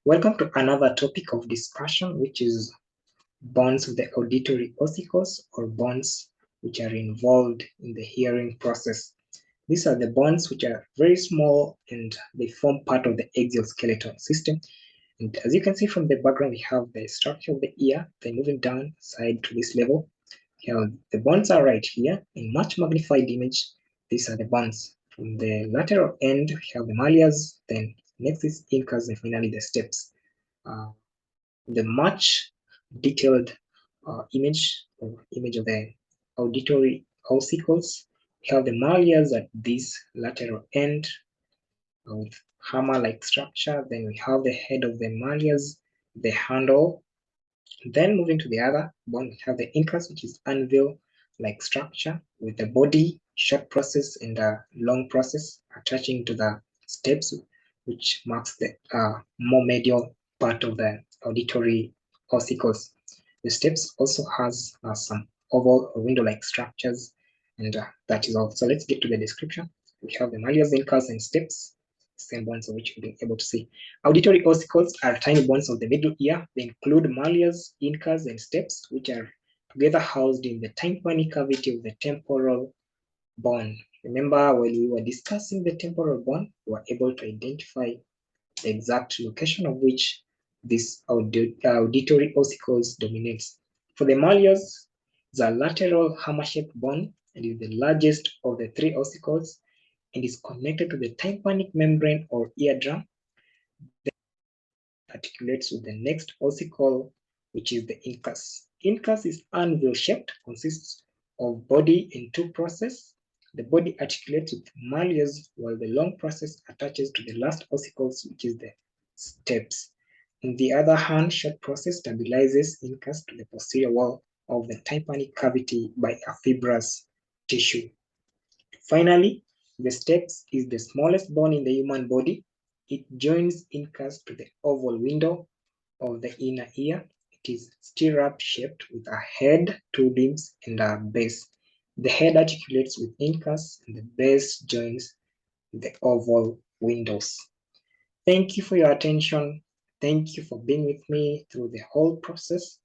Welcome to another topic of discussion, which is bones of the auditory ossicles, or bones which are involved in the hearing process. These are the bones which are very small and they form part of the axial skeletal system. And as you can see from the background, we have the structure of the ear. They're moving down side to this level. Here, the bones are right here in much magnified image. These are the bones. From the lateral end, we have the malleus, then next is incus, and finally the stapes. The much detailed image of the auditory ossicles. We have the malleus at this lateral end with hammer-like structure. Then we have the head of the malleus, the handle. Then moving to the other bone, we have the incus, which is anvil-like structure with the body, short process, and a long process attaching to the stapes, which marks the more medial part of the auditory ossicles. The stapes also has some oval or window-like structures, and that is all. So let's get to the description. We have the malleus, incus, and stapes, same bones of which you've been able to see. Auditory ossicles are tiny bones of the middle ear. They include malleus, incus, and stapes, which are together housed in the tympanic cavity of the temporal bone. Remember, when we were discussing the temporal bone, we were able to identify the exact location of which this auditory ossicles dominates. For the malleus, the lateral hammer-shaped bone and is the largest of the three ossicles and is connected to the tympanic membrane or eardrum. Articulates with the next ossicle, which is the incus. Incus is anvil-shaped, consists of body and two process. The body articulates with malleus, while the long process attaches to the last ossicles, which is the stapes. On the other hand, short process stabilizes incus to the posterior wall of the tympanic cavity by a fibrous tissue. Finally, the stapes is the smallest bone in the human body. It joins incus to the oval window of the inner ear. It is stirrup-shaped with a head, two limbs, and a base. The head articulates with incus, and the base joins the oval windows. Thank you for your attention. Thank you for being with me through the whole process.